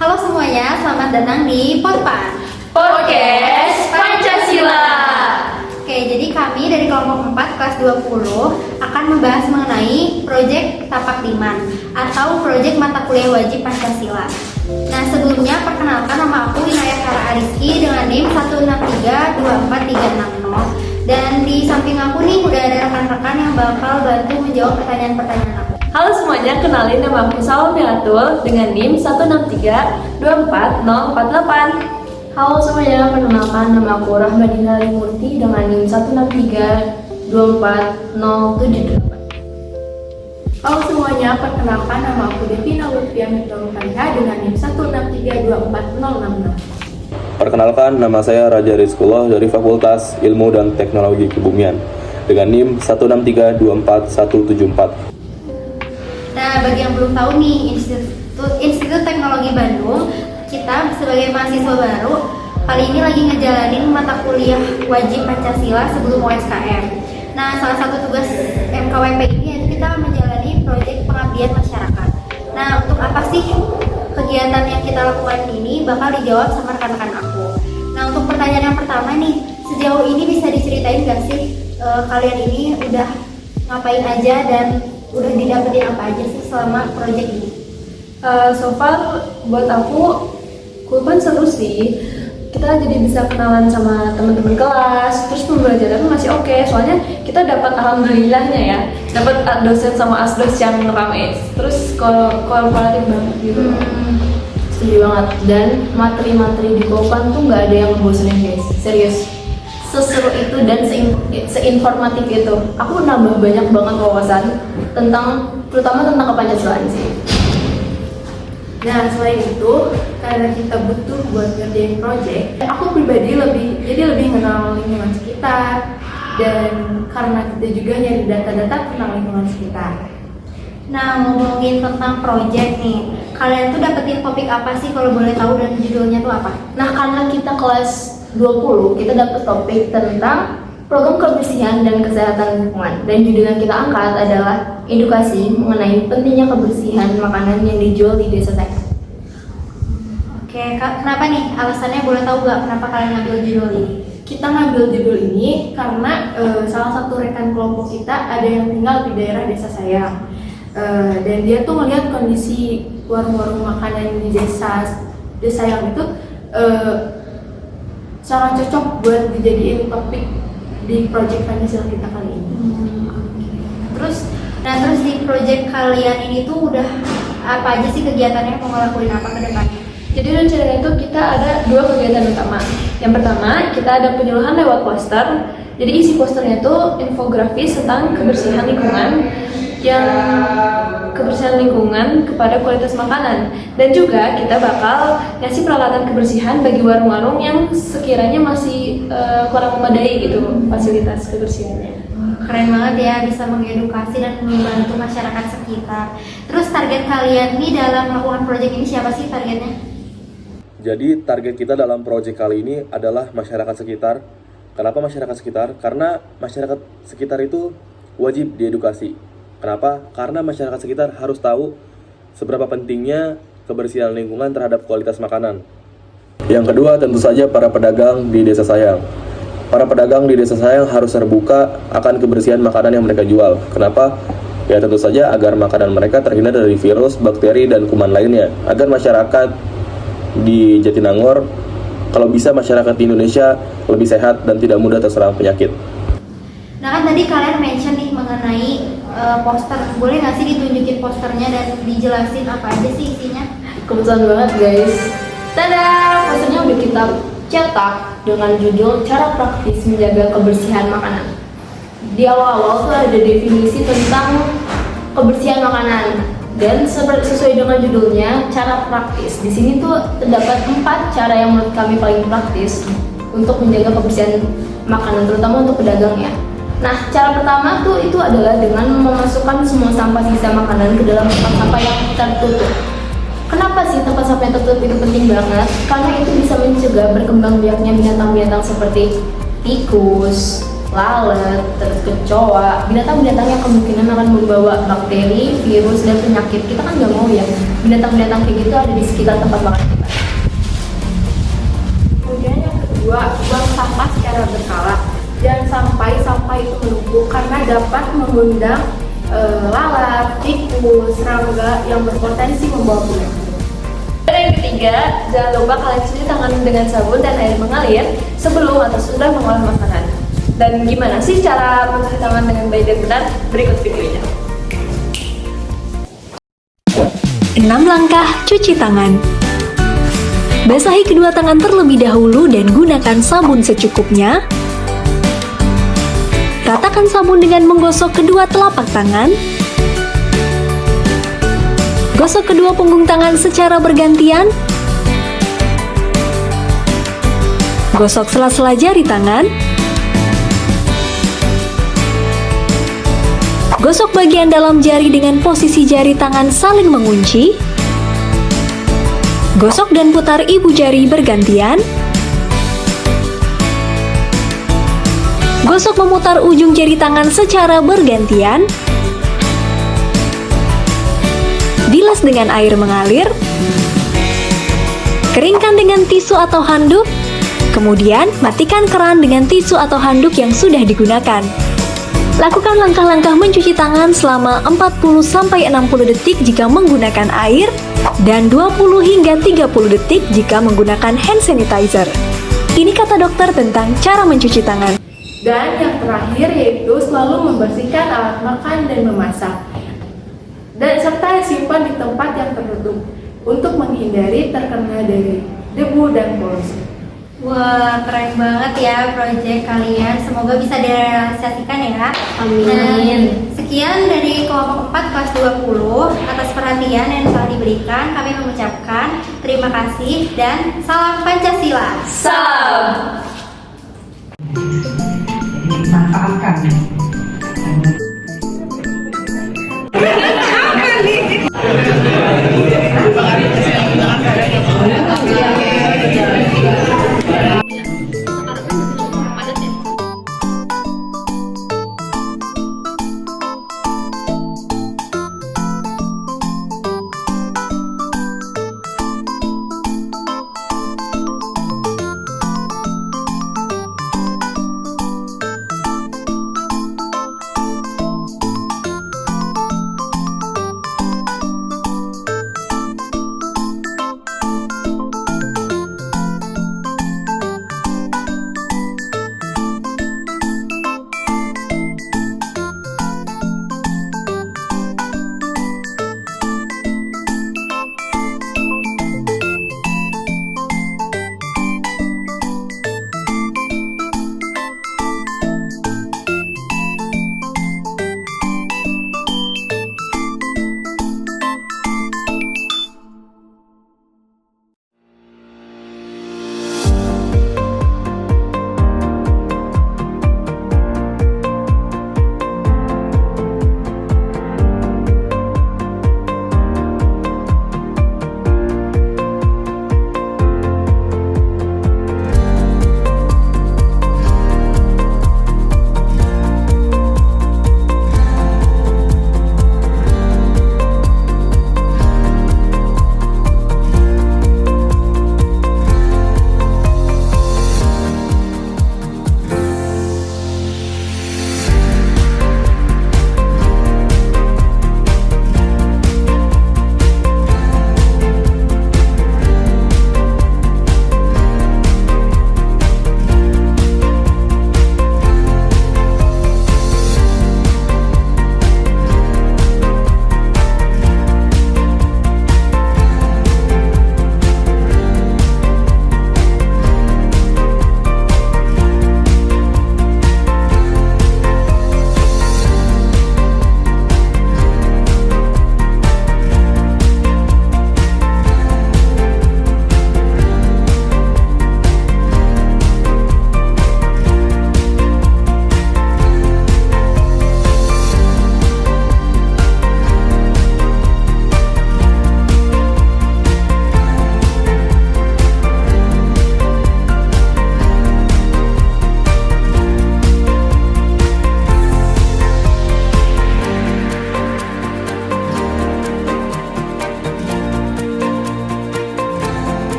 Halo semuanya, selamat datang di Podpan Podcast Pancasila. Oke, jadi kami dari kelompok 4 kelas 20 akan membahas mengenai proyek Tapak Liman atau proyek mata kuliah wajib Pancasila. Nah, sebelumnya perkenalkan, nama aku Inayah Kara Ariski dengan NIM 1632430. Dan di samping aku nih udah ada rekan-rekan yang bakal bantu menjawab pertanyaan-pertanyaan aku. Halo semuanya, kenalin nama aku Salome Atul dengan NIM 163-24048. Halo semuanya, perkenalkan nama aku Rahmadina Limurti dengan NIM 163-24078. Halo semuanya, perkenalkan nama aku Devina Lutfia Mitolukaiha dengan NIM 163-24066. Perkenalkan, nama saya Raja Rizkullah dari Fakultas Ilmu dan Teknologi Kebumian dengan NIM 163-24174. Nah, bagi yang belum tahu nih, Institut Teknologi Bandung, kita sebagai mahasiswa baru kali ini lagi ngejalanin mata kuliah wajib Pancasila sebelum USKM. Nah, salah satu tugas MKWP ini yaitu kita menjalani proyek pengabdian masyarakat. Nah, untuk apa sih kegiatan yang kita lakukan ini bakal dijawab sama rekan-rekan aku. Nah, untuk pertanyaan yang pertama nih, sejauh ini bisa diceritain gak sih kalian ini udah ngapain aja dan udah didapetin apa aja sih selama proyek ini? So far buat aku Kulpan seru sih. Kita jadi bisa kenalan sama teman-teman kelas, terus pembelajaran masih oke. Soalnya kita dapat alhamdulillahnya ya, dapat dosen sama asdos yang ramai. Terus kooperatif banget gitu. Setuju banget. Dan materi-materi di Kopan tuh nggak ada yang ngebosenin guys, serius. Seseru itu dan seinformatif itu. Aku nambah banyak banget wawasan terutama tentang kepancasilaan sih. Nah, selain itu, karena kita butuh buat ngerjain project, aku pribadi lebih kenal lingkungan sekitar, dan karena kita juga nyari data-data tentang lingkungan sekitar. Nah, ngomongin tentang proyek nih, kalian tuh dapetin topik apa sih kalau boleh tahu dan judulnya tuh apa? Nah, karena kita kelas 20, kita dapat topik tentang program kebersihan dan kesehatan lingkungan. Dan judul yang kita angkat adalah edukasi mengenai pentingnya kebersihan makanan yang dijual di desa saya. Oke, kenapa nih? Alasannya boleh tahu gak kenapa kalian ngambil judul ini? Kita ngambil judul ini karena salah satu rekan kelompok kita ada yang tinggal di daerah desa Sayang. Dan dia tuh melihat kondisi warung-warung makanan di desa Sayang itu sangat cocok buat dijadiin topik di proyek Pancasila kita kali ini. Terus di proyek kalian ini tuh udah apa aja sih kegiatannya, mau ngelakuin apa ke depannya? Jadi rencananya itu kita ada 2 kegiatan utama. Yang pertama, kita ada penyuluhan lewat poster. Jadi isi posternya itu infografis tentang kebersihan lingkungan kepada kualitas makanan. Dan juga kita bakal ngasih peralatan kebersihan bagi warung-warung yang sekiranya masih kurang memadai gitu fasilitas kebersihannya. Keren banget ya, bisa mengedukasi dan membantu masyarakat sekitar. Terus target kalian nih dalam melakukan proyek ini siapa sih targetnya? Jadi target kita dalam proyek kali ini adalah masyarakat sekitar. Kenapa masyarakat sekitar? Karena masyarakat sekitar itu wajib diedukasi. Kenapa? Karena masyarakat sekitar harus tahu seberapa pentingnya kebersihan lingkungan terhadap kualitas makanan. Yang kedua, tentu saja para pedagang di Desa Sayang. Para pedagang di Desa Sayang harus terbuka akan kebersihan makanan yang mereka jual. Kenapa? Ya tentu saja agar makanan mereka terhindar dari virus, bakteri, dan kuman lainnya. Agar masyarakat di Jatinangor, kalau bisa masyarakat di Indonesia lebih sehat dan tidak mudah terserang penyakit. Nah, kan tadi kalian mention nih mengenai poster. Boleh nggak sih ditunjukin posternya dan dijelasin apa aja sih isinya? Kebetulan banget guys. Tada! Posternya udah kita cetak dengan judul Cara Praktis Menjaga Kebersihan Makanan. Di awal-awal tuh ada definisi tentang kebersihan makanan. Dan sesuai dengan judulnya, cara praktis. Di sini tuh terdapat 4 cara yang menurut kami paling praktis untuk menjaga kebersihan makanan, terutama untuk pedagang ya. Nah, cara pertama tuh itu adalah dengan memasukkan semua sampah sisa makanan ke dalam tempat sampah yang tertutup. Kenapa sih tempat sampah yang tertutup itu penting banget? Karena itu bisa mencegah berkembang biaknya binatang-binatang seperti tikus, lalat, terus kecoa, binatang-binatang yang kemungkinan akan membawa bakteri, virus, dan penyakit. Kita kan nggak mau ya binatang-binatang kayak gitu ada di sekitar tempat makan kita. Kemudian yang kedua, buang sampah secara berkala. Jangan sampai sampah itu menumpuk karena dapat mengundang lalat, tikus, serangga yang berpotensi membawa penyakit. Dan yang ketiga, jangan lupa kalian cuci tangan dengan sabun dan air mengalir sebelum atau sudah mengolah makanan. Dan gimana sih cara mencuci tangan dengan baik dan benar? Berikut videonya. 6 langkah cuci tangan. Basahi kedua tangan terlebih dahulu dan gunakan sabun secukupnya. Ratakan sabun dengan menggosok kedua telapak tangan. Gosok kedua punggung tangan secara bergantian. Gosok sela-sela jari tangan. Gosok bagian dalam jari dengan posisi jari tangan saling mengunci. Gosok dan putar ibu jari bergantian. Gosok memutar ujung jari tangan secara bergantian. Bilas dengan air mengalir. Keringkan dengan tisu atau handuk. Kemudian matikan keran dengan tisu atau handuk yang sudah digunakan. Lakukan langkah-langkah mencuci tangan selama 40-60 detik jika menggunakan air dan 20 hingga 30 detik jika menggunakan hand sanitizer. Ini kata dokter tentang cara mencuci tangan. Dan yang terakhir yaitu selalu membersihkan alat makan dan memasak. Dan serta simpan di tempat yang tertutup untuk menghindari terkena dari debu dan polusi. Wah, keren banget ya proyek kalian. Semoga bisa direalisasikan ya. Amin. Nah, sekian dari kelompok 4 kelas 20. Atas perhatian yang telah diberikan, kami mengucapkan terima kasih dan salam Pancasila. Salam. Dimanfaatkan